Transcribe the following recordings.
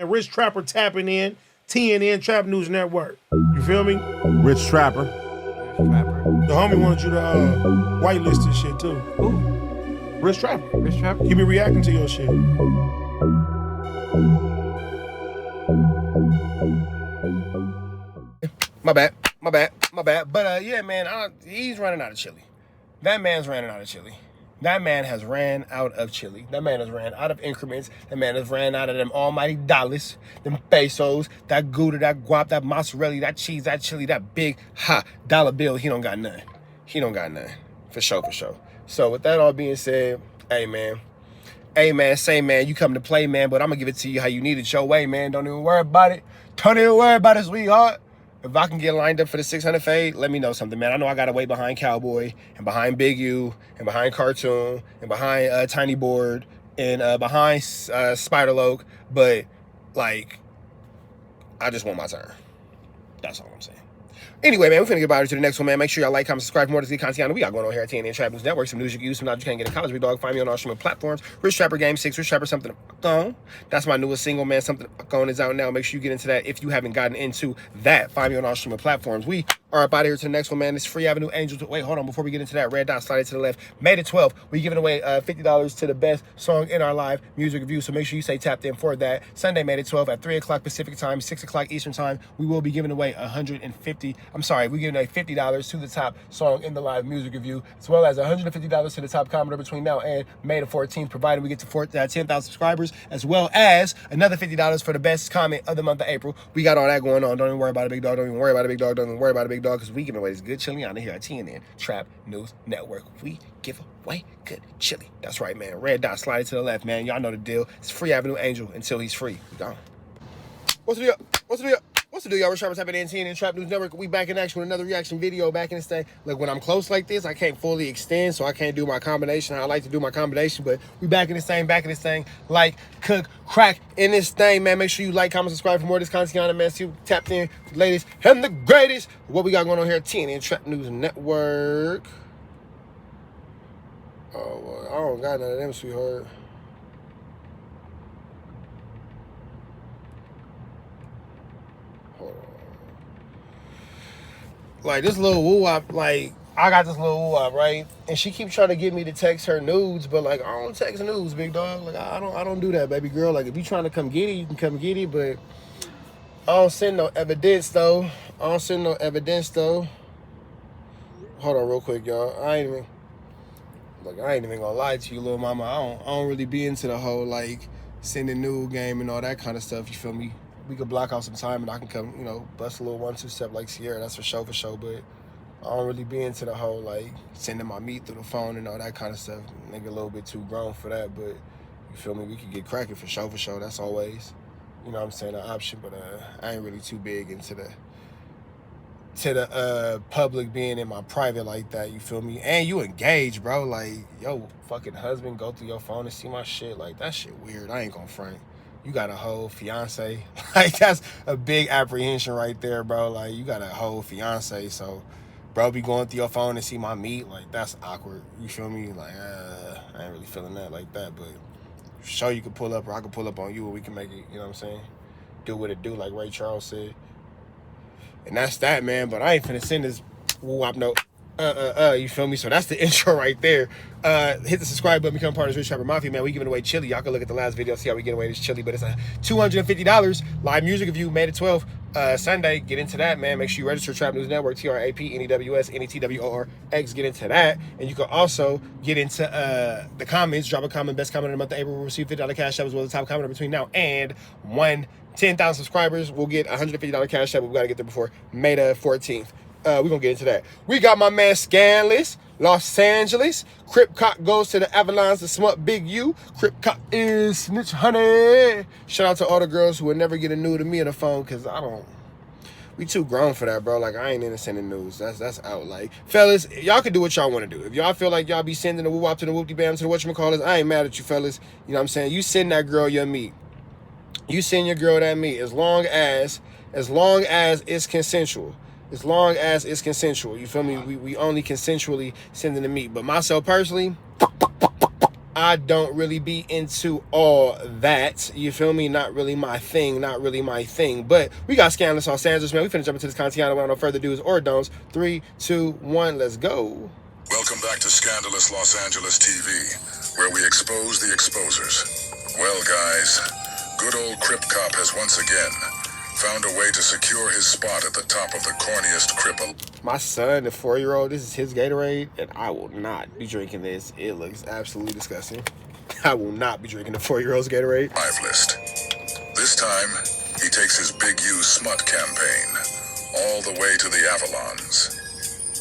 And Rich Trapper tapping in, TNN Trap News Network. You feel me? Rich Trapper. The homie wanted you to whitelist this shit too. Who? Rich Trapper. Rich Trapper? He be reacting to your shit. My bad. But yeah, man, he's running out of chili. That man's running out of chili. That man has ran out of chili. That man has ran out of increments. That man has ran out of them almighty dollars, them pesos, that Gouda, that guap, that mozzarella, that cheese, that chili, that big dollar bill. He don't got none. He don't got none. For sure. So with that all being said, hey man, say man, you come to play, man, but I'm gonna give it to you how you need it your way, man. Don't even worry about it. Don't even worry about it, sweetheart. If I can get lined up for the 600 fade, let me know something, man. I know I got to wait behind Cowboy and behind Big U and behind Cartoon and behind Tiny Board and behind Spider Loke, but, like, I just want my turn. That's all I'm saying. Anyway, man, we're finna get about it to the next one, man. Make sure y'all like, comment, subscribe for more to the content we got going on here at TNN Trap News Network. Some news you can use, some knowledge you can't get in college. Big dog, find me on all streaming platforms. Rich Trapper Game 6, Rich Trapper Something to Fuck On. That's my newest single, man. Something to Fuck On is out now. Make sure you get into that if you haven't gotten into that. Find me on all streaming platforms. We are up out of here to the next one, man. It's Free Avenue Angels. Wait, hold on. Before we get into that, red dot, slide it to the left. May the 12th, we giving away $50 to the best song in our live music review. So make sure you stay tapped in for that. Sunday, May the 12th at 3 o'clock Pacific time, 6 o'clock Eastern time. We will be giving away we're giving away $50 to the top song in the live music review, as well as $150 to the top commenter between now and May the 14th, provided we get to 10,000 subscribers, as well as another $50 for the best comment of the month of April. We got all that going on. Don't even worry about it, big dog. Don't even worry about it, big dog. Don't even worry about it, big dog, because we giving away this good chili out of here at TNN Trap News Network. We give away good chili. That's right, man. Red dot, slide it to the left, man. Y'all know the deal. It's Free Avenue Angel until he's free. We gone. What's the deal? Y'all? Rich Trapper tapping in TNN Trap News Network. We back in action with another reaction video back in this thing. Look, when I'm close like this, I can't fully extend, so I can't do my combination. I like to do my combination, but we back in this thing, like, cook, crack in this thing, man. Make sure you like, comment, subscribe for more of this content, man. See you tapped in with the latest and the greatest. What we got going on here at TNN Trap News Network. Oh, well, I don't got none of them, sweetheart. Like, this little woo-wop, like, I got this little woo-wop, right? And she keeps trying to get me to text her nudes, but, like, I don't text nudes, big dog. Like, I don't do that, baby girl. Like, if you trying to come get it, you can come get it, but I don't send no evidence, though. Hold on real quick, y'all. I ain't even gonna lie to you, little mama. I don't really be into the whole, like, sending nude game and all that kind of stuff, you feel me? We could block out some time and I can come, bust a little 1-2 step like Sierra. That's for sure. But I don't really be into the whole, like, sending my meat through the phone and all that kind of stuff. Nigga a little bit too grown for that, but you feel me? We could get cracking for sure. That's always, you know what I'm saying, an option. But I ain't really too big into the public being in my private like that, you feel me? And you engaged, bro. Like, yo, fucking husband go through your phone and see my shit. Like, that shit weird. I ain't gonna front. You got a whole fiance. Like, that's a big apprehension right there, bro. Like, you got a whole fiance, so bro be going through your phone and see my meat. Like, that's awkward. You feel me? Like, I ain't really feeling that like that, but sure, you can pull up or I can pull up on you and we can make it, you know what I'm saying? Do what it do, like Ray Charles said. And that's that, man. But I ain't finna send this woo-wop note. You feel me? So that's the intro right there. Hit the subscribe button, become part of this Rich Trapper Mafia, man. We giving away chili. Y'all can look at the last video, see how we get away this chili. But it's a $250 live music review, May the 12th, Sunday. Get into that, man. Make sure you register Trap News Network, TRAPNEWS, NETWORX. Get into that. And you can also get into the comments. Drop a comment. Best comment of the month of April will receive $50 cash app as well as the top commenter between now and 10,000 subscribers. We'll get $150 cash app, but we got to get there before May the 14th. We're going to get into that. We got my man Scanless, Los Angeles. Crip Cock goes to the Avalons to smut Big U. Crip Cock is snitch honey. Shout out to all the girls who would never get a nude of me on the phone, because we too grown for that, bro. Like, I ain't into sending news. That's out. Like, fellas, y'all can do what y'all want to do. If y'all feel like y'all be sending the woo-wop to the whoop-de-bam to the whatchamacallit, I ain't mad at you, fellas. You know what I'm saying? You send that girl your meat. You send your girl that meat as long as it's consensual. As long as it's consensual. You feel me? We only consensually sending the meat. But myself personally, I don't really be into all that. You feel me? Not really my thing. Not really my thing. But we got Scandalous Los Angeles, man. We finna jump into this content without no further do's or don'ts. 3, 2, 1, let's go. Welcome back to Scandalous Los Angeles TV, where we expose the exposers. Well, guys, good old Crip Cop has once again found a way to secure his spot at the top of the corniest cripple. My son, the 4-year-old, this is his Gatorade, and I will not be drinking this. It looks absolutely disgusting. I will not be drinking the 4-year-old's Gatorade. List. This time, he takes his Big U smut campaign all the way to the Avalons.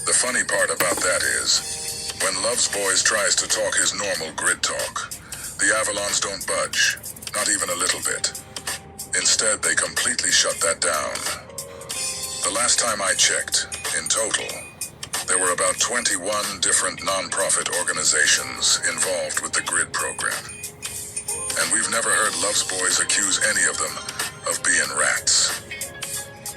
The funny part about that is, when Love's Boys tries to talk his normal grid talk, the Avalons don't budge, not even a little bit. Instead, they completely shut that down. The last time I checked, in total, there were about 21 different non-profit organizations involved with the grid program. And we've never heard Love's Boys accuse any of them of being rats.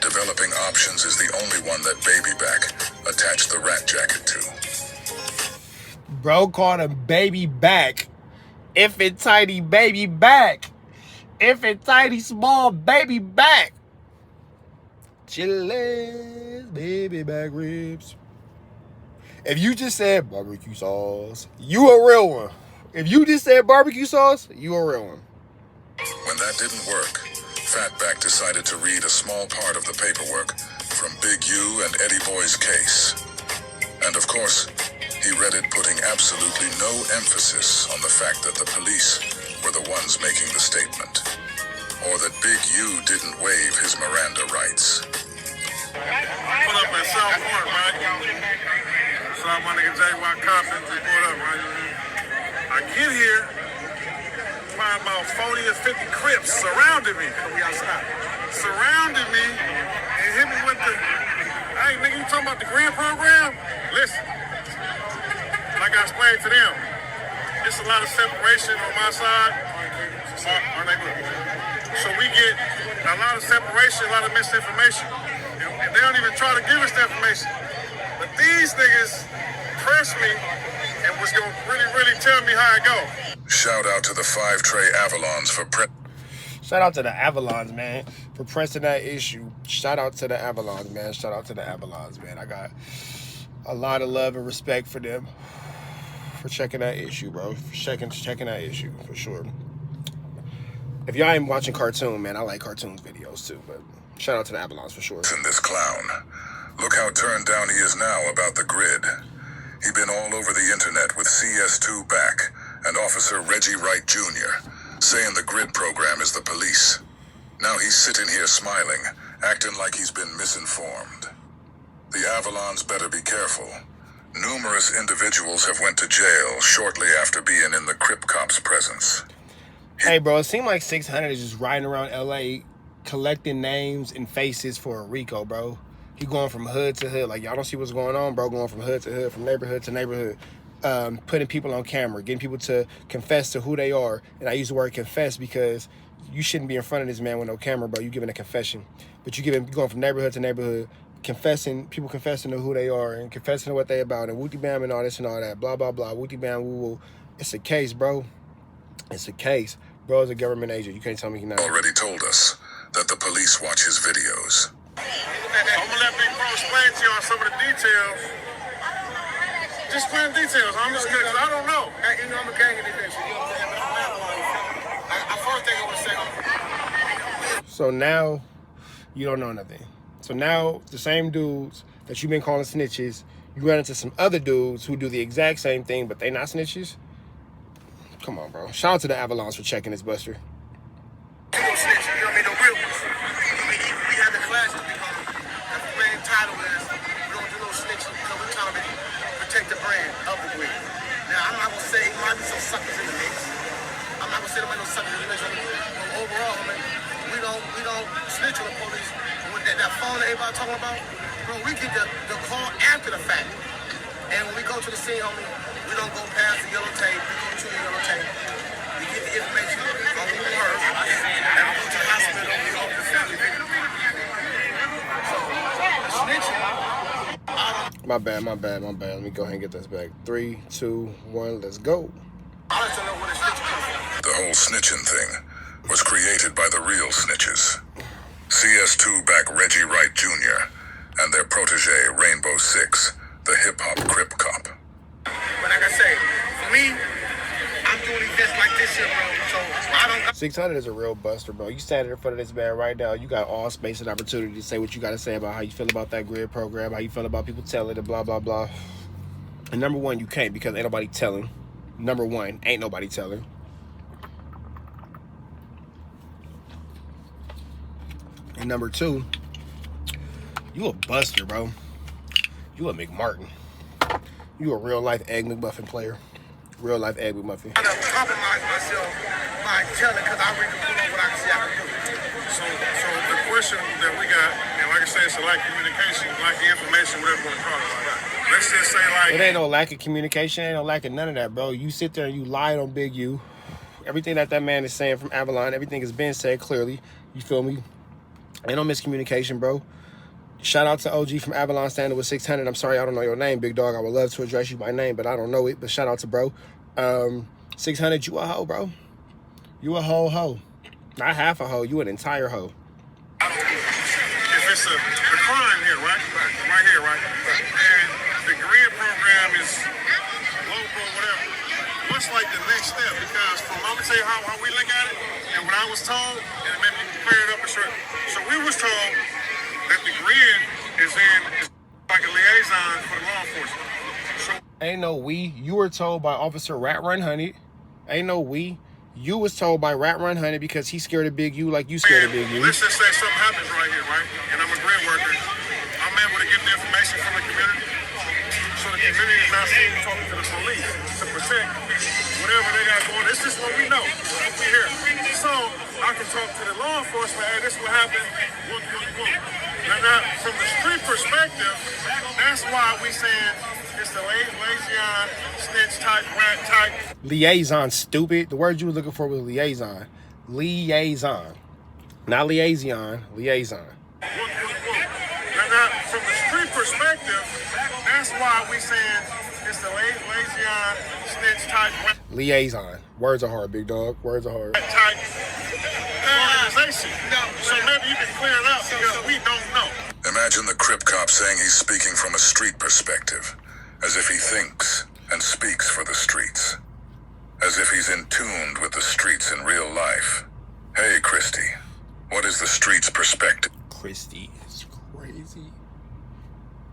Developing Options is the only one that Babyback attached the rat jacket to. Bro called him Baby Back. If it tiny baby back. If it tiny small baby back. Chiles, baby back ribs. If you just said barbecue sauce, you a real one. If you just said barbecue sauce, you a real one. When that didn't work, Fatback decided to read a small part of the paperwork from Big U and Eddie Boy's case. And of course, he read it putting absolutely no emphasis on the fact that the police were the ones making the statement, or that Big U didn't waive his Miranda rights. Pull up at South Park, right? Saw my nigga J.Y. Compton, we pulled up, right? I get here, find about 40 or 50 Crips surrounded me. We outside. Surrounded me and hit me with the, hey, nigga, you talking about the grant program? Listen, like I explained to them, it's a lot of separation on my side, our neighborhood. So we get a lot of separation, a lot of misinformation. And they don't even try to give us the information. But these niggas press me and was gonna really tell me how it go. Shout out to the 5 Trey Avalons for Shout out to the Avalons, man, for pressing that issue. Shout out to the Avalons, man. Shout out to the Avalons, man. I got a lot of love and respect for them for checking that issue, bro. For checking that issue, for sure. If y'all ain't watching cartoon, man, I like cartoons videos too, but shout out to the Avalons for sure. And this clown. Look how turned down he is now about the grid. He been all over the internet with CS2 back and Officer Reggie Wright Jr. saying the grid program is the police. Now he's sitting here smiling, acting like he's been misinformed. The Avalons better be careful. Numerous individuals have went to jail shortly after being in the Crip Cop's presence. Hey, bro, it seemed like 600 is just riding around L.A. collecting names and faces for a Rico, bro. He going from hood to hood. Like, y'all don't see what's going on, bro. Going from hood to hood, from neighborhood to neighborhood. Putting people on camera, getting people to confess to who they are. And I use the word confess because you shouldn't be in front of this man with no camera, bro. You giving a confession. But you going from neighborhood to neighborhood, people confessing to who they are and confessing to what they about and wooty bam and all this and all that. Blah, blah, blah. Wooty bam, woo woo. It's a case, bro. It's a case. Bro is a government agent. You can't tell me he's not. Already told us that the police watch his videos. I'm gonna let Big Bro explain to y'all some of the details. Just explain the details. I'm just kidding, 'cause I don't know. You know, I'm a gang in this, you know what I'm saying? First thing I want to say, so now you don't know nothing. So now the same dudes that you've been calling snitches, you run into some other dudes who do the exact same thing, but they not snitches. Come on, bro. Shout out to the Avalons for checking this, Buster. you know, snitch, you know what I mean? The real ones. We have the classes because the main title is we don't do no snitching because we're trying to protect the brand of the grid. Now, I'm not going to say there might be some suckers in the mix. I'm not going to say there might be no suckers in the mix. But overall, I mean, we don't snitch on the police. With that phone that everybody talking about, bro, we get the call after the fact. And when we go to the scene, homie, we don't go past the yellow tape. We go to the yellow tape. We get the information on who hurt. And we go to the hospital. We hope the family. So, snitching. My bad. Let me go ahead and get this back. 3, 2, 1, let's go. I don't know whole snitching thing was created by the real snitches. CS2 back Reggie Wright Jr. and their protege Rainbow Six, the hip-hop Crip Cop. But like I say, for me, I'm doing events like this here, bro. So I don't got 600 is a real buster, bro. You standing in front of this man right now. You got all space and opportunity to say what you got to say about how you feel about that grid program, how you feel about people telling and blah, blah, blah. And number one, you can't because ain't nobody telling. Number one, ain't nobody telling. And number two, you a buster, bro. You a McMartin. You a real life Egg McMuffin player. Real life Egg McMuffin. to compromise myself by telling because I really pull on what I can see I can do. So the question that we got, and like I said, it's a lack of communication, lack of information, whatever you want to call it. Let's just say like... It ain't no lack of communication, ain't no lack of none of that, bro. You sit there and you lied on Big U. Everything that man is saying from Avalon, everything has been said clearly. You feel me? Ain't no miscommunication, bro. Shout out to OG from Avalon standing with 600. I'm sorry I don't know your name, big dog. I would love to address you by name, but I don't know it. But shout out to bro. 600, you a hoe, bro. You a whole hoe. Not half a hoe. You an entire hoe. If it's a crime here, right? Right here, right? And the grid program is local, whatever. What's like the next step? Because from I'm gonna tell you how we look at it, and what I was told, and maybe you can clear it up and sure. So we was told that the grid is like a liaison for the law enforcement. So ain't no we. You were told by Officer Rat Run Honey. Ain't no we. You was told by Rat Run Honey because he's scared of Big U like you scared of Big U. Let's just say something happens right here, right? And I'm a grid worker. I'm able to get the information from the community. So the community is not seen talking to the police to protect whatever they got going. This is what we know. What we hear. So I can talk to the law enforcement. Hey, this is what happened. Now, from the street perspective, that's why we saying it's the liaison, snitch type, rat type. Liaison, stupid. The word you were looking for was liaison. Liaison. Not liaison. Liaison. Now, from the street perspective, that's why we saying it's the liaison, snitch type, Liaison. Words are hard, big dog. Words are hard. type organization. So maybe you can clear it up because we don't know. Imagine the Crip Cop saying he's speaking from a street perspective, as if he thinks and speaks for the streets, as if he's in tune with the streets in real life. Hey, Christy, what is the street's perspective Christy is crazy.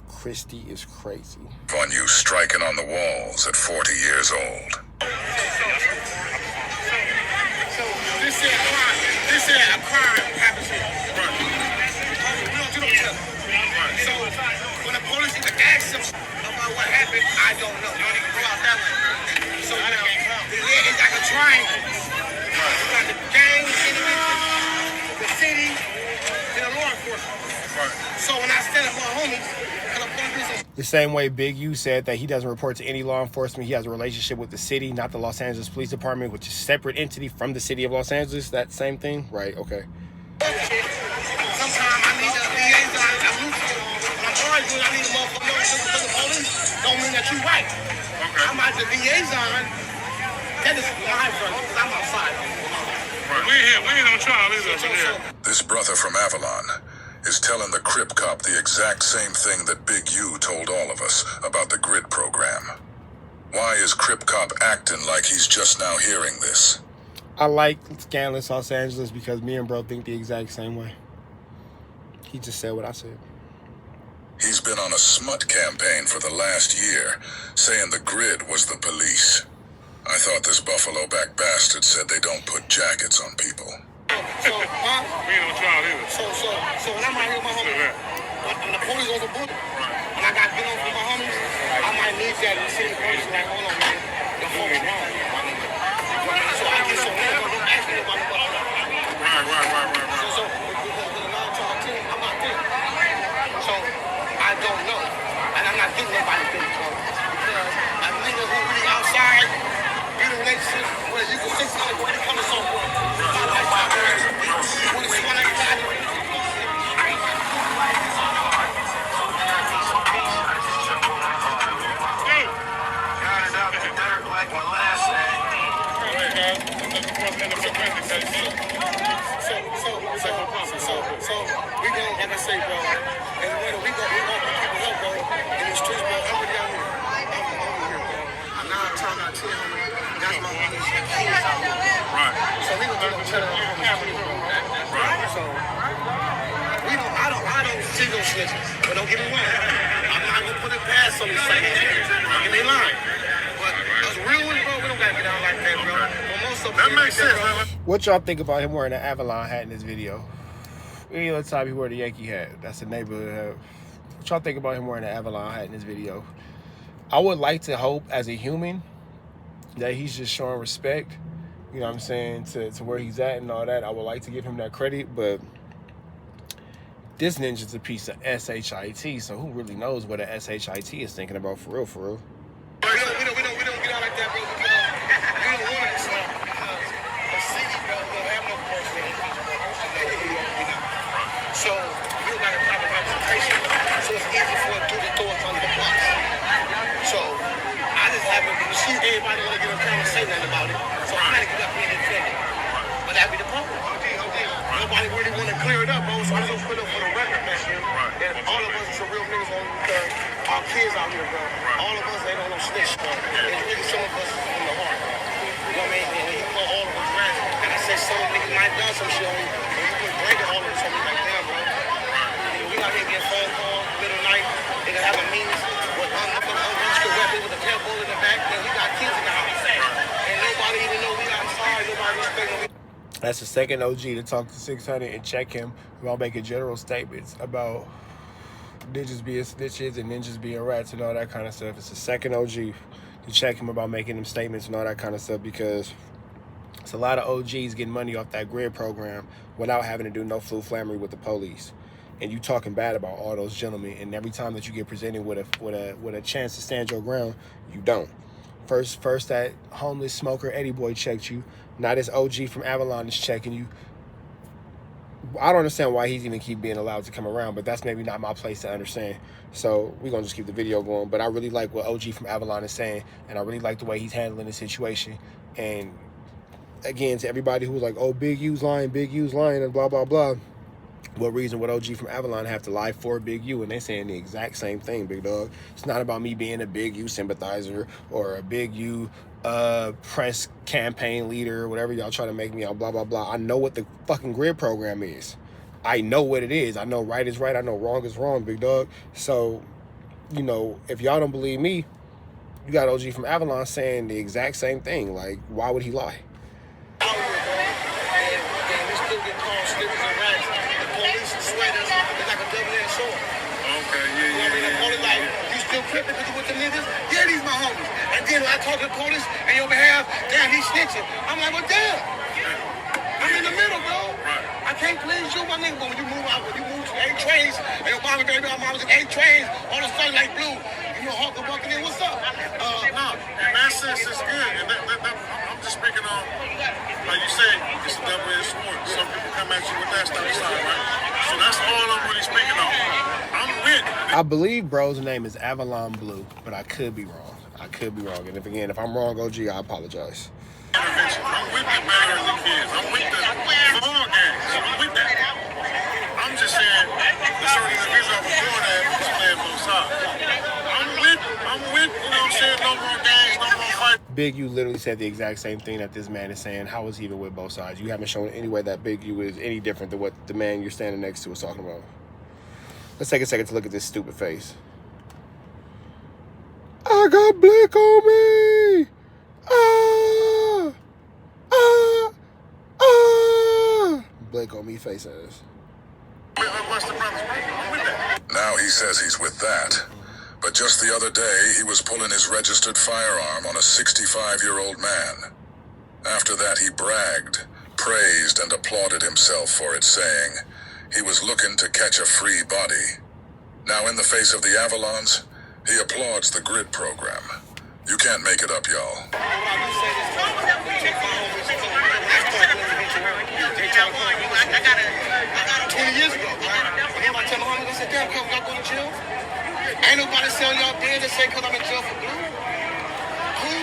Christy is crazy. on you striking on the walls at 40 years old? This is a crime happens here. Right. We don't do no right. So when the police even ask them about what happened, I don't know. You don't even go out that way. So it's like a triangle. Right. You got the gang, the city, and the law enforcement. Right. So when I stand up for my homies, The same way Big U said that he doesn't report to any law enforcement. He has a relationship with the city, not the Los Angeles Police Department, which is a separate entity from the city of Los Angeles. That same thing? Right, okay. sometimes I need a liaison. I'm arguing, I need a motherfucker to the police. Don't mean that you're right. Okay. I'm out the liaison. That is my brother, because I'm outside. Right. We ain't on trial either. This brother from Avalon is telling the Crip Cop the exact same thing that Big U told all of us about the grid program. Why is Crip Cop acting like he's just now hearing this? I like Scandalous Los Angeles because me and bro think the exact same way. He just said what I said. He's been on a smut campaign for the last year, saying the grid was the police. I thought this buffalo-back bastard said they don't put jackets on people. So, we ain't on trial either. So when I'm out here with my homies, when the police goes to boot, when I got to get on with my homies, I might need that city police like, hold on, man, the folks wrong. So I get so mad, don't ask me about the buffalo. Right. So with a long-term team, I'm not there. So I don't know. And I'm not getting nobody's business, bro. Because a nigga who really outside, build a relationship where you can fix it when it comes to something. Like my last name. So we going, like I say, bro, and when we gonna keep people up, bro, in the streets, bro. I'm really out here. I'm over here, bro. I'm 9 times out of 10, homie. That's my homies, kids out here, bro. Right. So we gonna do each other on homies, bro. Right. So I don't see no snitches, but don't get me wrong. I'm not gonna put it past some of these sites. And they lying. But us real ones, bro, we don't gotta get out like that, bro. But most of That makes sense, bro. man. What y'all think about him wearing an Avalon hat in this video? Any other time he wore the Yankee hat. That's the neighborhood hat. What y'all think about him wearing an Avalon hat in this video? I would like to hope as a human that he's just showing respect, you know what I'm saying, to where he's at and all that. I would like to give him that credit, but this ninja's a piece of SHIT, so who really knows what a SHIT is thinking about for real, for real? We don't get out like that, bro, because we don't want it, so the city, bro, don't have no commercial so we don't got a proper representation, so it's easy for a dude to throw us under the bus. So I just haven't, you see everybody want to get on camera and say nothing about it, so I had to get up here and defend it. But that be the problem. Nobody really want to clear it up, bro, so I just put it up for the record, man. And all of us are some real niggas on our kids out here, bro. All of us ain't on no snitch, bro. And really some of us is in the heart, bro. You know what I mean? And you put all of us around, and I say some niggas might have done some shit on me, and you put blanket all of us on me like that, bro. And we out here getting phone calls, middle of the night, they gonna have a meeting with unregistered weapons with a pimp bull in the back, and we got kids in the house. And nobody even know we outside, nobody respecting me. That's the second OG to talk to 600 and check him about making general statements about ninjas being snitches and ninjas being rats and all that kind of stuff. It's the second OG to check him about making them statements and all that kind of stuff, because it's a lot of OGs getting money off that grid program without having to do no flammery with the police. And you talking bad about all those gentlemen, and every time that you get presented with a chance to stand your ground, you don't. First that homeless smoker Eddie Boy checked you. Now this OG from Avalon is checking you. I don't understand why he's even keep being allowed to come around, but that's maybe not my place to understand. So we're going to just keep the video going. But I really like what OG from Avalon is saying, and I really like the way he's handling the situation. And again, to everybody who was like, oh, Big U's lying, and blah, blah, blah. What reason would OG from Avalon have to lie for Big U? And they saying the exact same thing, big dog. It's not about me being a Big U sympathizer or a Big U press campaign leader, whatever y'all try to make me out, blah, blah, blah. I know what the fucking grid program is. I know what it is. I know right is right. I know wrong is wrong, big dog. So, you know, if y'all don't believe me, you got OG from Avalon saying the exact same thing. Like, why would he lie? Because you with the niggas, yeah, these my homies. And then when I talk to the police on your behalf, damn, he's snitching. I'm like, well, damn. I'm in the middle, bro. I can't please you, my nigga. But when you move to 8 trains, and your mama, baby, my mama's 8 trains, all of a sudden, like, blue, you know, Hawker bucking in, what's up? No, that sense is good. And I'm just speaking on, like you say, it's a double-edged sword. Some people come at you with that stuff aside, right? So that's all I'm really speaking on. I'm with. I believe bro's name is Avalon Blue, but I could be wrong. And if I'm wrong, OG, I apologize. Intervention. I'm with the better the kids. I'm with the fall gangs. I'm with that. I'm just saying, the certain individual I was doing that was playing both sides. I'm with, you know what I'm saying, no more gangs, no more fight. Big U literally said the exact same thing that this man is saying. How is he even with both sides? You haven't shown any way that Big U is any different than what the man you're standing next to is talking about. Let's take a second to look at this stupid face. I got blick on me! Blake on me face ass. Now he says he's with that. But just the other day, he was pulling his registered firearm on a 65-year-old man. After that, he bragged, praised, and applauded himself for it, saying he was looking to catch a free body. Now, in the face of the Avalons, he applauds the grid program. You can't make it up, y'all. I got it 20 years ago, right? When everybody tell me, I said, damn, cuz y'all going to jail? Ain't nobody selling y'all dead to say cuz I'm in jail for blue. Who?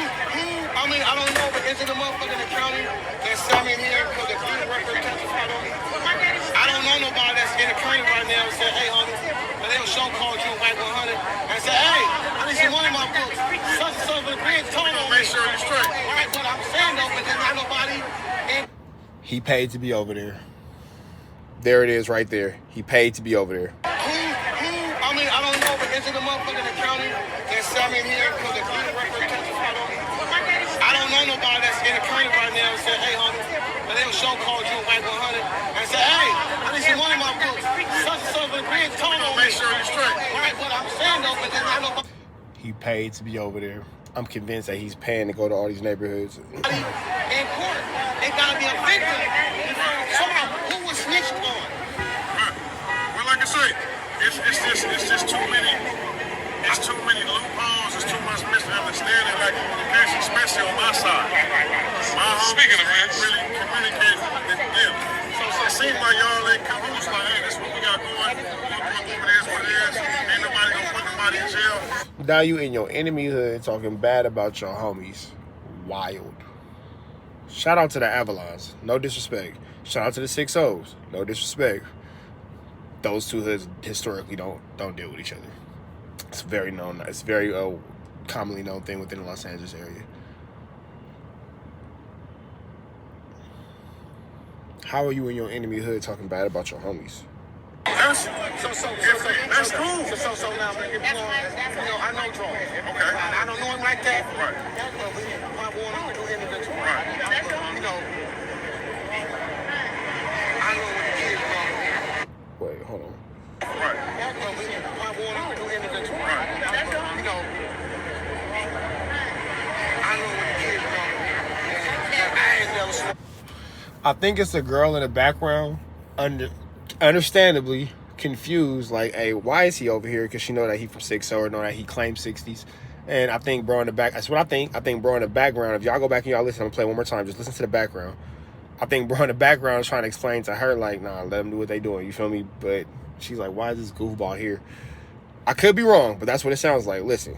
I mean, I don't know, but is it a motherfucker in the county that sell me here because the blue record testified on me? I don't know nobody that's in now and say, hey, homie, and they'll show called you White 100 and say, hey, I need you one of my books. Such and such with a bridge told on me. Make sure you're straight. All right, but I'm saying though, but there's not nobody. He paid to be over there. There it is right there. He paid to be over there. I mean, I don't know, but into the motherfucking accounting and sell me in here because the clean record testified on me. I don't know nobody that's in the county right now and say, hey, homie, and they'll show called you White 100 and say, hey, I need you one of my books. Such and such with a bridge told on me. Make sure you're straight. All right, but I'm saying though, but there's not nobody. He paid to be over there. I'm convinced that he's paying to go to all these neighborhoods. In court, they gotta be a victim. Somehow, who was snitched on? Right. Well, like I say, it's just too many. It's too many loopholes. It's too much misunderstanding. Like communication, especially on my side. My speaking of it, really communicate with them. So it seems like y'all ain't cahoots. Like, hey, this is what we got going. It is what it is. Ain't nobody gonna put nobody in jail. Now you in your enemy hood talking bad about your homies. Wild. Shout out to the Avalons. No disrespect. Shout out to the 6-0s. No disrespect. Those two hoods historically don't deal with each other. It's very known. It's very commonly known thing within the Los Angeles area. How are you in your enemy hood talking bad about your homies? That's cool. So now, man, you know, I know Joe. Okay. I don't know him like that. Right. I want him to do individual. Right. You know, I know what the kid is. Wait, hold on. Right. I want him to do individual. Right. You know, I know what the kid is. I ain't never seen. I think it's a girl in the background, understandably confused, like, hey, why is he over here? Because she know that he from 6-0 or know that he claims 60s. And I think bro in the back, that's what I think. I think bro in the background, if y'all go back and y'all listen, I'm gonna play one more time, just listen to the background. I think bro in the background is trying to explain to her, like, nah, let them do what they doing, you feel me? But she's like, why is this goofball here? I could be wrong, but that's what it sounds like. Listen.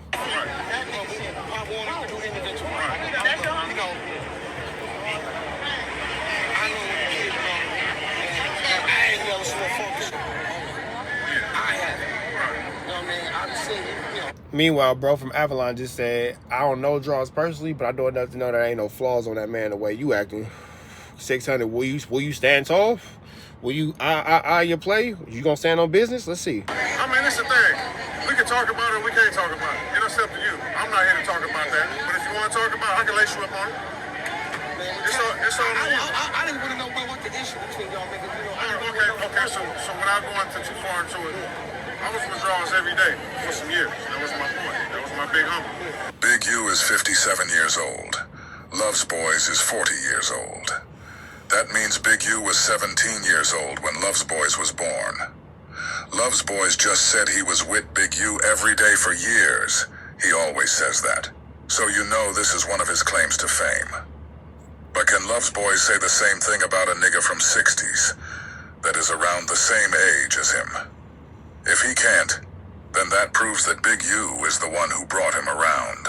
Meanwhile, bro from Avalon just said, I don't know Draws personally, but I know enough to know there ain't no flaws on that man the way you acting. 600, will you stand tall? Will you eye your play? You gonna stand on business? Let's see. I mean, it's the thing. We can talk about it or we can't talk about it. It's up to you. I'm not here to talk about that. But if you want to talk about it, I can lace you up on it. It's on you. I didn't want to know what the issue between y'all niggas. Okay. So without going too far into it, I was with Draws every day for some years. That was my point. That was my big homie. Big U is 57 years old. Loves Boys is 40 years old. That means Big U was 17 years old when Loves Boys was born. Loves Boys just said he was with Big U every day for years. He always says that. So you know this is one of his claims to fame. But can Loves Boys say the same thing about a nigga from 60s that is around the same age as him? If he can't, then that proves that Big U is the one who brought him around,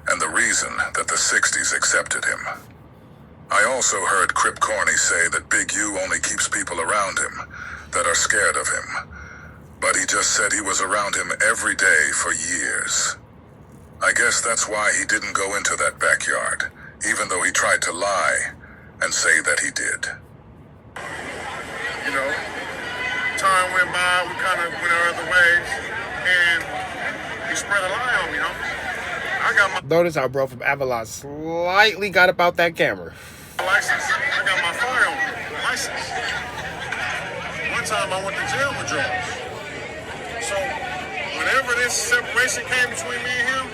and the reason that the 60s accepted him. I also heard Crip Corny say that Big U only keeps people around him that are scared of him, but he just said he was around him every day for years. I guess that's why he didn't go into that backyard, even though he tried to lie and say that he did. You know, time went by, we kind of went our other ways, and he spread a lie on me, you know? I got my Notice how bro from Avalon slightly got about that camera. license. I got my firearm license. One time I went to jail with Draws. So, whenever this separation came between me and him,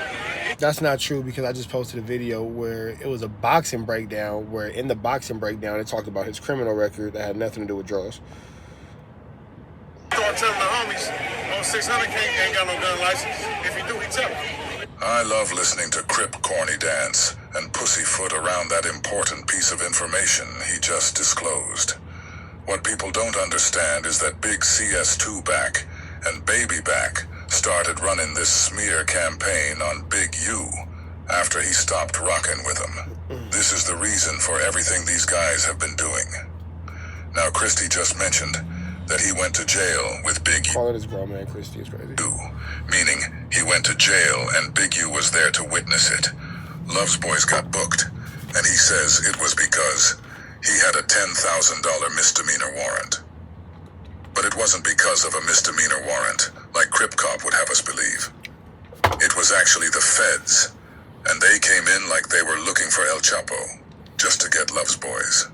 That's not true, because I just posted a video where it was a boxing breakdown, where in the boxing breakdown it talked about his criminal record that had nothing to do with Draws. I started telling the homies, 600 ain't got no gun license. If he do, he tell him. I love listening to Crip Corny dance and pussyfoot around that important piece of information he just disclosed. What people don't understand is that Big CS2 back and Baby back started running this smear campaign on Big U after he stopped rocking with him. This is the reason for everything these guys have been doing. Now, Christy just mentioned that he went to jail with Big U. Calling this grown man Christy is crazy. Meaning he went to jail and Big U was there to witness it. Love's Boys got booked, and he says it was because he had a $10,000 misdemeanor warrant. But it wasn't because of a misdemeanor warrant, like Crip Cop would have us believe. It was actually the feds, and they came in like they were looking for El Chapo, just to get Love's Boys.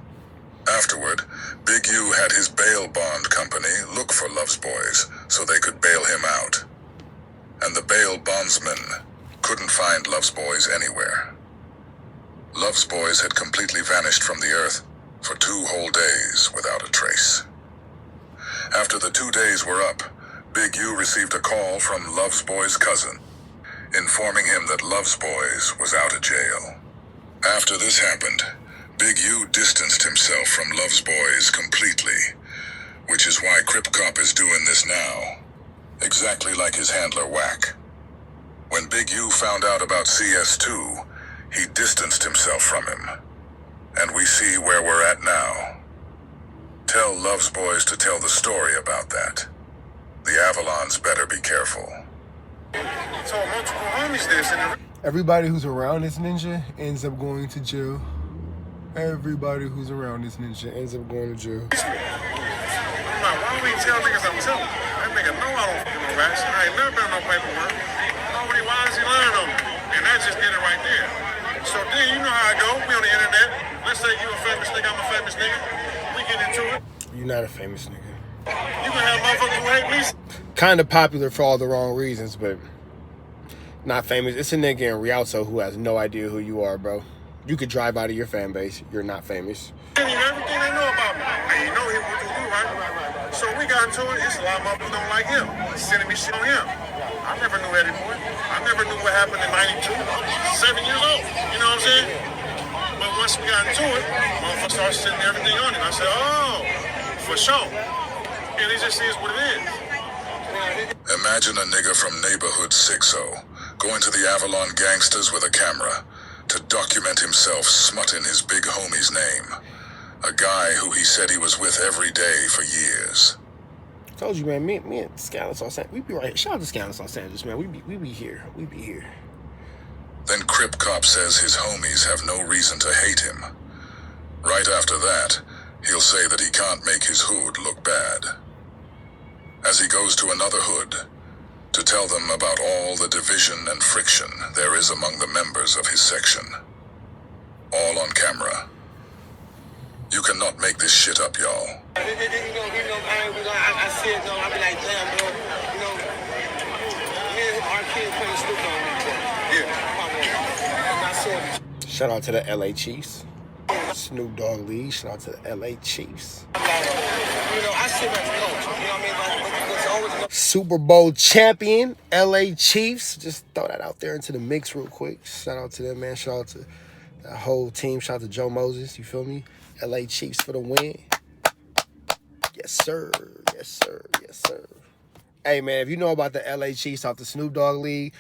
Afterward, Big U had his bail bond company look for Love's Boys so they could bail him out. And the bail bondsman couldn't find Love's Boys anywhere. Love's Boys had completely vanished from the earth for 2 whole days without a trace. After the 2 days were up, Big U received a call from Love's Boys' cousin, informing him that Love's Boys was out of jail. After this happened, Big U distanced himself from Love's Boys completely, which is why Crip Cop is doing this now, exactly like his handler Whack. When Big U found out about CS2, he distanced himself from him, and we see where we're at now. Tell Love's Boys to tell the story about that. The Avalons better be careful. So multiple homies this and Everybody who's around this ninja ends up going to jail. Everybody who's around this ninja ends up going to jail. I'm like, why we tell niggas I'm telling? That nigga know I don't fucking no rats. I ain't never been on no paperwork. Why does he learn them? And that just did it right there. So then you know how I go. We on the internet. Let's say you a famous nigga, I'm a famous nigga. We get into it. You're not a famous nigga. You can have motherfuckers who hate me. Kind of popular for all the wrong reasons, but not famous. It's a nigga in Rialto who has no idea who you are, bro. You could drive out of your fan base. You're not famous. Everything they know about me. And you know he went to do right. So we got into it. It's a lot of motherfuckers don't like him. Sending me shit on him. I never knew Eddie Boy. I never knew what happened in 92. I'm 7 years old. You know what I'm saying? But once we got into it, motherfuckers started sending everything on him. I said, oh, for sure. And it just is what it is. Imagine a nigga from neighborhood 60 going to the Avalon gangsters with a camera to document himself smutting his big homie's name. A guy who he said he was with every day for years. Told you, man, me and Scandalous Los Angeles, we be right here. Shout out to Scandalous Los Angeles, man. We be here. We be here. Then Crip Cop says his homies have no reason to hate him. Right after that, he'll say that he can't make his hood look bad. As he goes to another hood to tell them about all the division and friction there is among the members of his section. All on camera. You cannot make this shit up, y'all. I see it, though. I be like, damn, bro. You know, me and our kid playing Snoop Dogg. Yeah. Shout out to the LA Chiefs. Snoop Dogg League. Shout out to the LA Chiefs. You know, I sit back and coach. You know what I mean? Like, there's always enough. Super Bowl champion, LA Chiefs. Just throw that out there into the mix real quick. Shout out to them, man. Shout out to that whole team. Shout out to Joe Moses. You feel me? LA Chiefs for the win. Yes, sir. Yes, sir. Yes, sir. Hey, man, if you know about the LA Chiefs off the Snoop Dogg League,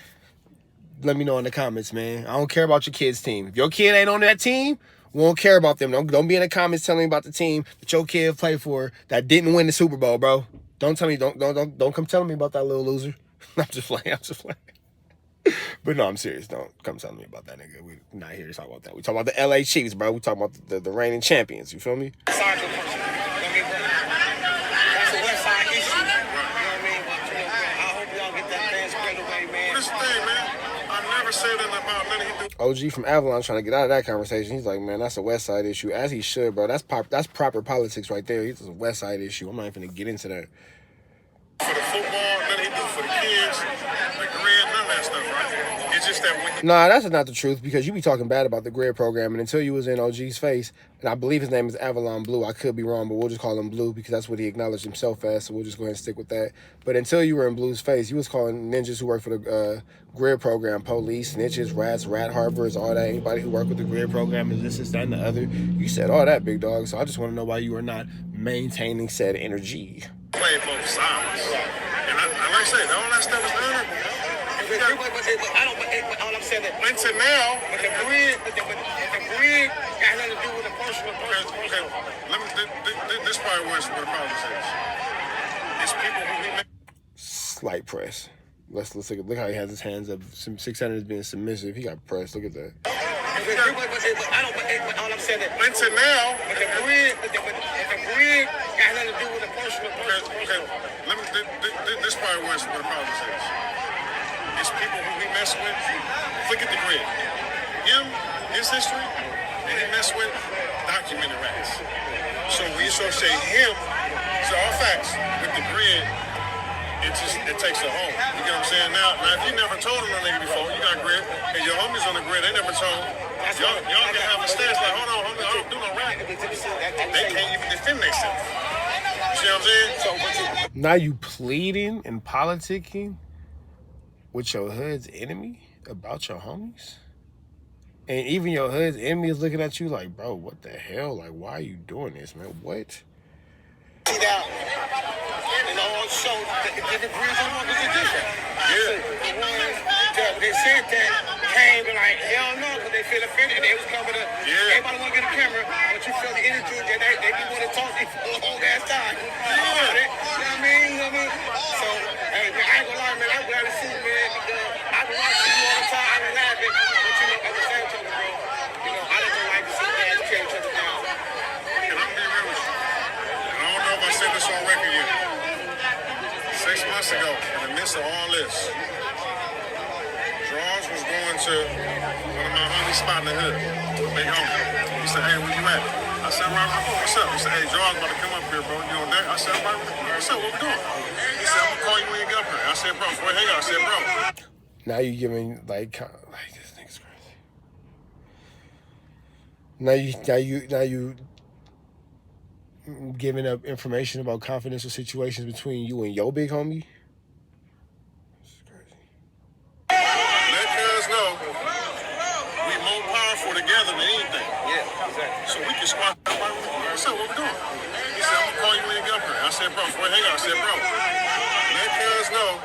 let me know in the comments, man. I don't care about your kid's team. If your kid ain't on that team, we don't care about them. Don't be in the comments telling me about the team that your kid played for that didn't win the Super Bowl, bro. Don't tell me. Don't come telling me about that little loser. I'm just playing. But no, I'm serious. Don't come telling me about that nigga. We're not here to talk about that. We talk about the LA Chiefs, bro. We talk about the reigning champions. You feel me? That's a West Side issue. You know what I mean? But, you know, I hope y'all get that fan spread away, man. This thing, man, I never said that about nothing he do. OG from Avalon trying to get out of that conversation. He's like, man, that's a West Side issue. As he should, bro. That's proper politics right there. It's a West Side issue. I'm not even going to get into that. For the football, nothing he do for the kids, the grid, none of that stuff, right? It's just that when Nah, that's not the truth, because you be talking bad about the grid program, and until you was in OG's face, and I believe his name is Avalon Blue. I could be wrong, but we'll just call him Blue because that's what he acknowledged himself as, so we'll just go ahead and stick with that. But until you were in Blue's face, you was calling ninjas who work for the grid program police, snitches, rats, rat harbors, all that. Anybody who worked with the grid program is this, that, and the other. You said all that, big dog, so I just want to know why you are not maintaining said energy. play both sides. And like I said, all that stuff is honorable. But all I'm saying is, Until now, but the grid got nothing to do with the personal. okay, let me. This probably where the problem is. Slight press. Let's look how he has his hands up. 600 is being submissive. He got pressed. Look at that. But all I'm saying is, Until now, but the grid got nothing to do with the personal. okay. Let me. This probably where the problem is. It's people who we mess with. Look at the grid. Him, his history, and he mess with documented rats. So we associate him. So all facts with the grid. It takes it home. You get what I'm saying? Now if you never told him no nigga before, you got grid, and your homies on the grid, they never told. Y'all can have a stance like, hold on, homie, I don't do no rap. They can't even defend themselves. You see what I'm saying? Now you pleading and politicking with your hood's enemy about your homies? And even your hood's enemy is looking at you like, bro, what the hell? Like, why are you doing this, man? What? See that? And also, the breeds of workers are different. Yeah. The ones that they said that came and like, hell no, because they feel offended and they was coming to, everybody want to get a camera, but you feel the energy that they be want to talk to you for a whole ass time. You know what I mean? So, hey, man, I ain't gonna lie, man, I'm glad to see you, man, because I be watching you all the time, I be laughing, but you know, at the same time, bro, you know, I just don't like to see guys tear each other down. And I'm gonna be real with you. I don't know if I said this on record yet. 6 months ago, in the midst of all this, Draws was going to one of my homies spot in the hood, big homie. He said, hey, where you at? I said, right, what's up? He said, hey, Draws about to come up here, bro. You on that? I said, right, what's up? What we doing? He said, I'm gonna call you when you get up here. I said, bro, before you hang out, I said, bro. Now you giving like this nigga's crazy. Now you giving up information about confidential situations between you and your big homie. This is crazy. Let cuz know we more powerful together than anything. Yeah, exactly. So we can squat up right with what's up, what we doing? He said, I'm gonna call you when you get up here. I said, bro, before you hang out, I said, bro, let cuz know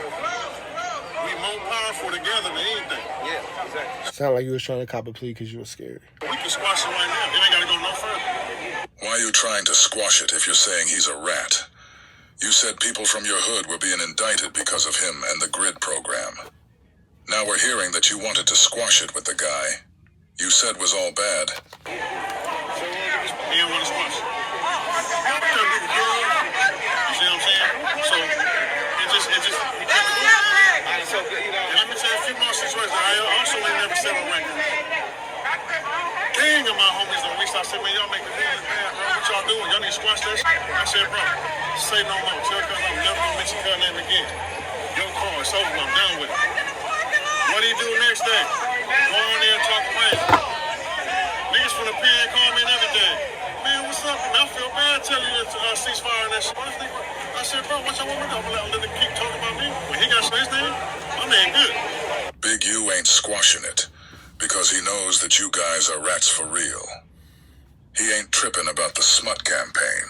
we more powerful together than anything. Yeah, exactly. Sound like you was trying to cop a plea because you were scared. We can squash it right now. It ain't gotta go no further. Why are you trying to squash it if you're saying he's a rat? You said people from your hood were being indicted because of him and the grid program. Now we're hearing that you wanted to squash it with the guy you said was all bad. He didn't want to squash it. You see what I'm saying? So it just we kept it moving. So, you know, And let me tell you a few more situations I also ain't never said on record. Gang of my homies on reached out and said, man, y'all make the hood bad, bro. What y'all doing? Y'all need to squash that shit? I said, bro, say no more. Tell cuz I'm never gonna mention her name again. Your call, it's over, I'm done with it. What do you do next day? Go on there and talk crazy. Niggas from the pen call me and everything. Man, what's up? And I feel bad telling you to cease fire and that shit. I said, bro, what y'all want me to do? I'm gonna let them keep talking about me. When he got his name, my man good. Big U ain't squashing it because he knows that you guys are rats for real. He ain't tripping about the smut campaign.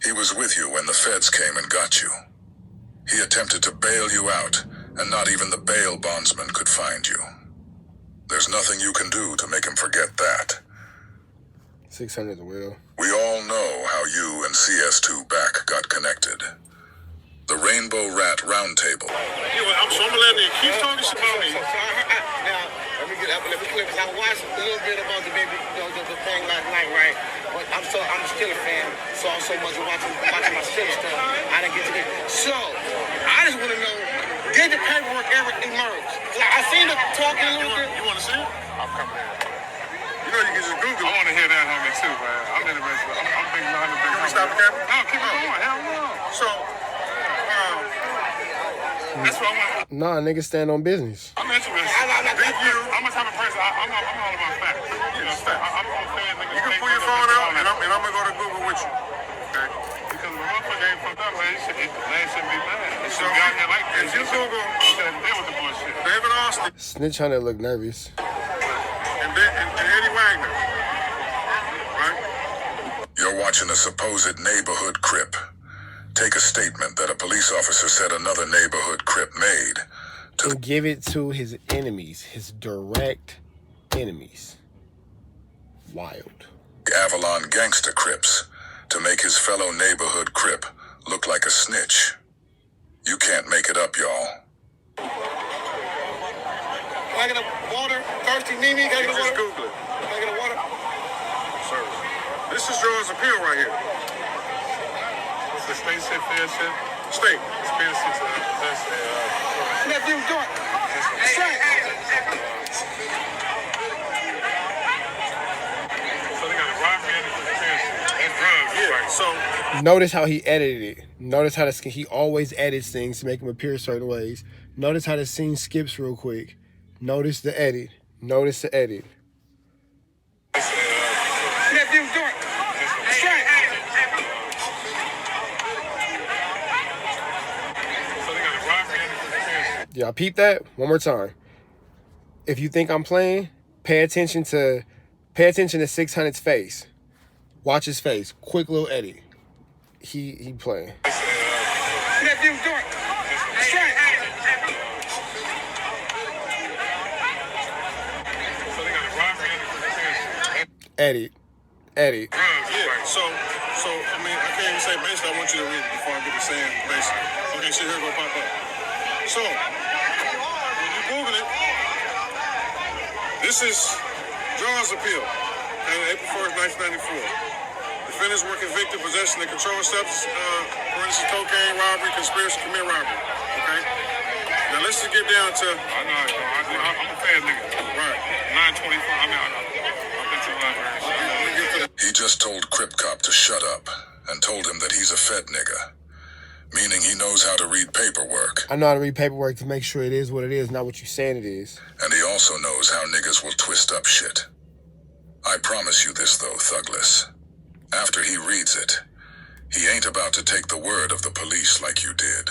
He was with you when the feds came and got you. He attempted to bail you out, and not even the bail bondsman could find you. There's nothing you can do to make him forget that. 600 the wheel. We all know how you and CS2 back got connected. The Rainbow Rat Roundtable. I'm gonna let him keep talking shit about me. Now, let me clear, because I watched a little bit about the baby, the thing last night, right? But I'm still a fan, so I'm so much watching my Steelers stuff. I didn't get to it. So, I just want to know, did the paperwork ever emerge? Like, I seen it talking a little bit. You want to see it? I'm coming in. You know you can just Google I it. want to hear that homie too, man. I'm interested. I'm thinking behind the big You want homie. to stop the camera? No, keep it going. Hell no. So, That's what I want. Nah, nigga stand on business. I'm interested. Big U. I'm a type of person. I'm all about facts. You know, facts. I'm a fan. You can pull your phone out, and I'm gonna go to Google with you. Okay? Because the motherfucker ain't fucked up, man. That shouldn't be bad. It So, should be out here like that. if you Google Deal with the bullshit. David Austin Snitch Hunter look nervous. and Eddie Wagner, right? You're watching a supposed neighborhood crip take a statement that a police officer said another neighborhood crip made to And give it to his enemies, his direct enemies. Wild. the Avalon gangster crips to make his fellow neighborhood crip look like a snitch. You can't make it up, y'all. Can I get a water? Thirsty Mimi? Can I get a Just water? Google it. Can I get a water? Service. This is George's appeal right here. What's the state said fair shit? State. Conspiracy to possess Nephew, do it. Straight. So they got a robbery and a conspiracy and drugs. Yeah. Right. So Notice how he edited it. Notice how he always edits things to make them appear certain ways. Notice how the scene skips real quick. Notice the edit. Notice the edit. Nephew, do it. Straight. So they got a robbery and a conspiracy. Y'all peep that? One more time. If you think I'm playing, pay attention to 600's face. Watch his face. Quick little edit. He playing. Nephew, do it. Straight. So they got a robbery and a conspiracy. Edit. Edit. Drugs. yeah. Right. So I mean, I can't even say basically. I want you to read it before I get to saying basically. Okay, so here go pop up. So when you Google it, this is John's appeal. April 1st, 1994. Defendants were convicted of possession of controlled substance, for instance, cocaine, robbery, conspiracy to commit robbery. Okay? Now let's just get down to... I'm a fan nigga. Right. 924. I mean, I've been to the library. Let me get to the... He just told Crip Cop to shut up and told him that he's a Fed nigga, meaning he knows how to read paperwork. I know how to read paperwork to make sure it is what it is, not what you're saying it is. And he also knows how niggas will twist up shit. I promise you this, though, Thugless. After he reads it, he ain't about to take the word of the police like you did.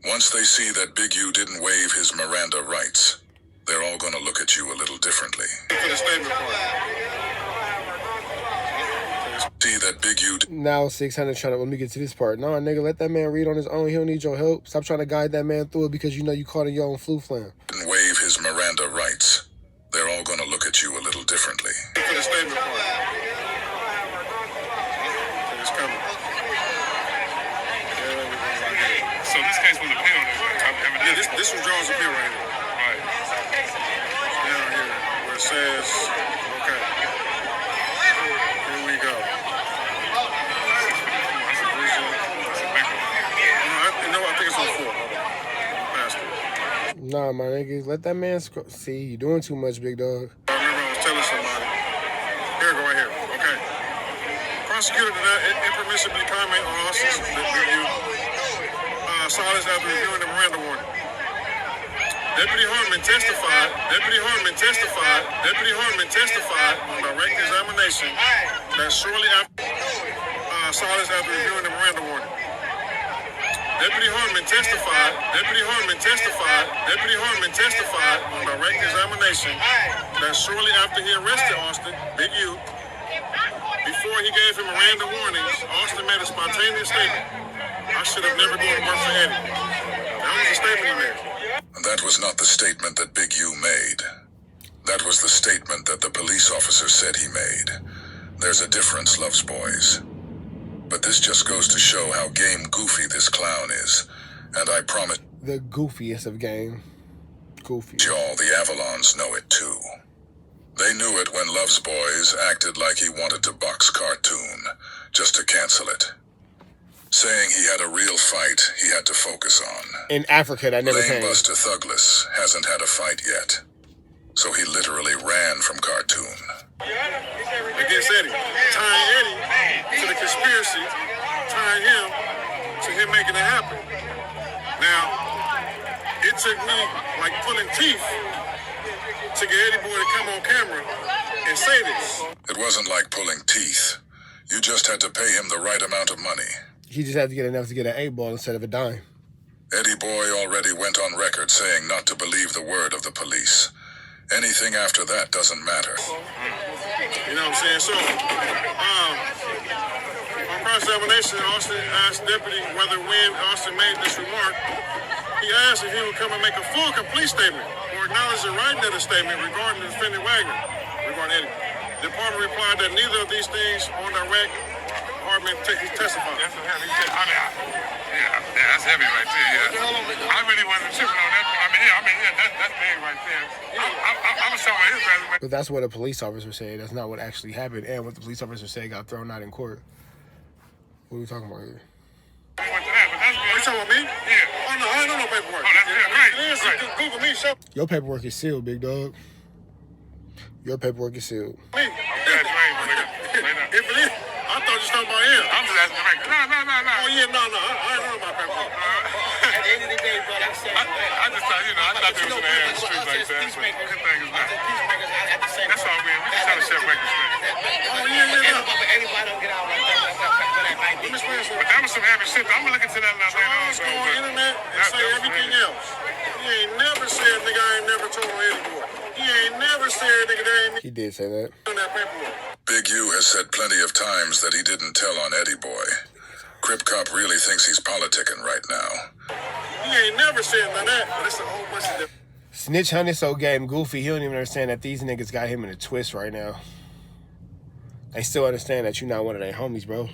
Once they see that Big U didn't waive his Miranda rights, they're all gonna look at you a little differently. To the statement part. See that Big U Now 600 trying to, let me get to this part. Nah, nigga, let that man read on his own. He don't need your help. Stop trying to guide that man through it because you know you caught in your own flu flam. didn't waive his Miranda rights, they're all gonna look at you a little differently. To the statement part. It's coming. So this case was appealed. Yeah, this was John's appeal right here. Right. Down here where it says, okay. Here we go. I think it's on 4. Past it. Nah, my nigga, let that man see, you doing too much, big dog. I remember I was telling somebody. Here we go, right here. Okay. Prosecutor did not impermissibly comment on Austin's review. Silence after reviewing the Miranda warning. Deputy Hartman testified on direct examination that shortly after silence after reviewing the Miranda warning. Deputy Hartman testified on direct examination that shortly after he arrested Austin, Big U, before he gave him Miranda warnings, Austin made a spontaneous statement. I should have never gone to work for Eddie. That was the statement he made. That was not the statement that Big U made. That was the statement that the police officer said he made. There's a difference, Loves Boys. But this just goes to show how game goofy this clown is. And I promise The goofiest of game. Goofy. y'all, the Avalons know it too. They knew it when Loves Boys acted like he wanted to box Cartoon, just to cancel it. Saying he had a real fight he had to focus on. In Africa, that never Lame came. Buster Thugless hasn't had a fight yet. So he literally ran from Cartoon. Against Eddie. Tying Eddie to the conspiracy, tying him to him making it happen. Now, it took me like pulling teeth to get Eddie Boy to come on camera and say this. It wasn't like pulling teeth. You just had to pay him the right amount of money. He just had to get enough to get an 8-ball instead of a dime. Eddie Boy already went on record saying not to believe the word of the police. Anything after that doesn't matter. You know what I'm saying? So, on cross-examination, Austin asked Deputy whether when Austin made this remark, he asked if he would come and make a full, complete statement or acknowledge the writing of the statement regarding the defendant Wagner, regarding Eddie. The department replied that neither of these things on direct Hartman testified. That's a heavy. I mean, yeah, that's heavy right there. Yeah, I really wasn't tripping on that. That's big right there. I was talking about his resume. But that's what a police officer said. That's not what actually happened. And what the police officer said got thrown out in court. What are we talking about here? We went to that, but that's good. You talking about me? Yeah. Oh, no, I ain't know no paperwork. Oh, that's good. Great. Google me, show Your paperwork is sealed, big dog. Your paperwork is sealed. me. That's right, nigga. If it is, I thought you was talking about him. I'm just asking the record. No. Oh, yeah, no. I ain't know about paperwork. At the end of the day, bro, like I said, I just thought, I thought they was in the air in the streets like that. But good thing is not. peacemakers, I have to say, That's all we just trying to set records straight. Oh, yeah. but anybody don't get out like that might be. But that was some heavy shit. I'm gonna look into that now later on. Charles go on the internet and say everything else. He ain't never said, nigga, I ain't never told on anymore. He ain't never said, nigga, there ain't He did say that. on that paperwork. Big U has said plenty of times that he didn't tell on Eddie Boy. Crip Cop really thinks he's politicking right now. He ain't never said none of that, but it's a whole bunch of different. Snitch Honey so game goofy. He don't even understand that these niggas got him in a twist right now. They still understand that you're not one of their homies, bro.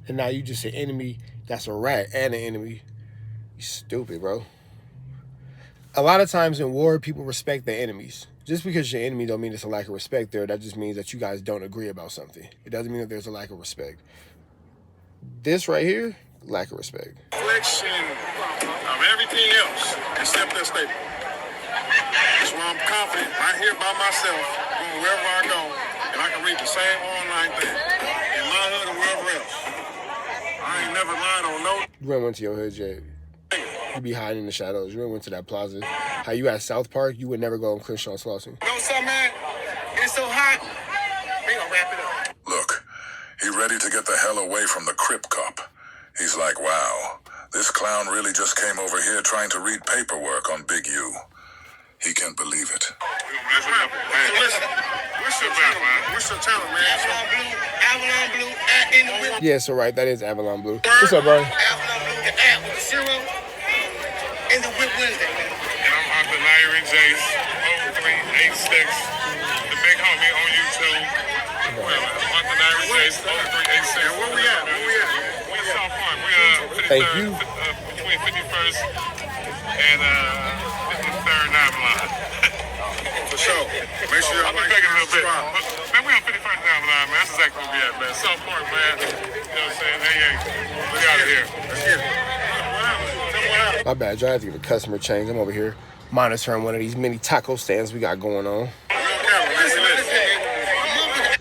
And now you just an enemy that's a rat and an enemy. You stupid, bro. A lot of times in war, people respect their enemies. Just because you're an enemy don't mean it's a lack of respect there. That just means that you guys don't agree about something. It doesn't mean that there's a lack of respect. This right here, lack of respect. Reflection of everything else except that statement. That's why I'm confident right here by myself, going wherever I go, and I can read the same online thing in my hood or wherever else. I ain't never lied on no. You really went to your hood, Jay. You be hiding in the shadows. You really went to that plaza. How you at South Park, you would never go on Crenshaw Slauson. You know something, man? It's so hot. We gonna wrap it up. Look, he ready to get the hell away from the Crip Cop. He's like, wow, this clown really just came over here trying to read paperwork on Big U. He can't believe it. We gonna wrap it up. So listen, what's your channel, man? What's your channel, man? Avalon Blue, in the whip. Yeah, so right, that is Avalon Blue. What's up, bro? Avalon Blue, the app with the zero. In the whip Wednesday, man. And I'm Arthur Larry Jace, 0386. The big homie on YouTube. Well, Arthur Larry Jace, 0386. Where we at? We're in South Park. We're Thank you. Between 51st and 53rd and Avalon. For sure. Make sure y'all I'll be like back in a little bit. subscribe. Man, we're on 51st and Avalon, man. That's exactly where we at, man. South Park, man. You know what I'm saying? Hey, we out of here. Let's get it. What happened? My bad, y'all. I have to get a customer change. I'm over here monitoring one of these mini taco stands we got going on.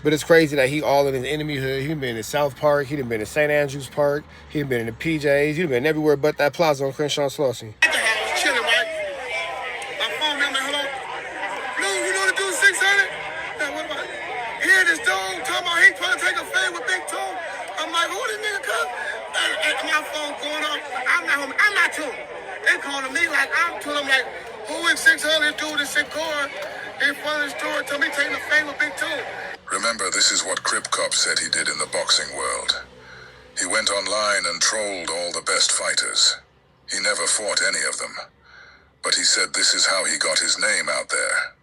But it's crazy that he all in his enemy hood. He done been in South Park. He done been in St. Andrews Park. He done been in the PJs. He done been everywhere but that plaza on Crenshaw Slauson. At the house, chilling, right? My phone, I'm like, hello? Blue, you know the dude 600? Yeah, what about it? Here, this dude talking about he trying to take a fade with Big Toe. I'm like, who this nigga come? And my phone going off. I'm not to him. They calling me like I'm to them, like, who in 600 dude in sick car in front of the store told me taking a fade with Big Toe. Remember, this is what Crip Cop said he did in the boxing world. He went online and trolled all the best fighters. He never fought any of them. But he said this is how he got his name out there.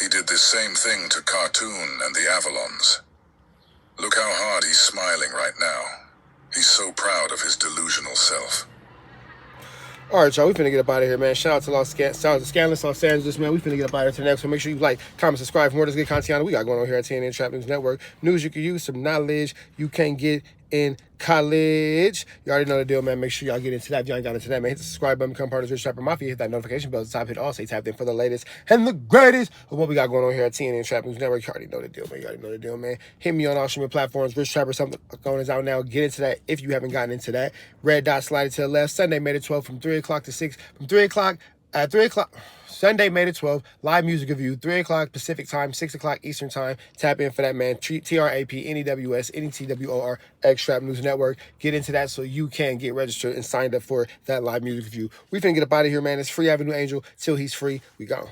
He did this same thing to Cartoon and the Avalons. Look how hard he's smiling right now. He's so proud of his delusional self. All right, y'all, we finna get up out of here, man. Shout out to Scandalous Los Angeles, man. We finna get up out of here to the next one. Make sure you like, comment, subscribe for more of this good content we got going on here at TNN Trap News Network. News you can use, some knowledge you can't get in college. You already know the deal, man. Make sure y'all get into that. If y'all ain't got into that, man, hit the subscribe button, become part of the Rich Trapper Mafia. Hit that notification bell at the top. Hit all, stay tapped in for the latest and the greatest of what we got going on here at TNN Trap News Network. You already know the deal, man. You already know the deal, man. Hit me on all streaming platforms. Rich Trapper, something going is out now. Get into that if you haven't gotten into that. Red dot slide it to the left. Sunday, May the 12th from 3 o'clock to 6. From 3 o'clock at 3 o'clock. Sunday, May the 12th, live music review, 3 o'clock Pacific time, 6 o'clock Eastern time. Tap in for that, man. TRAPNEWS, NETWOR, Trap News Network. Get into that so you can get registered and signed up for that live music review. We finna get up out of here, man. It's Free Avenue Angel. Till he's free, we go.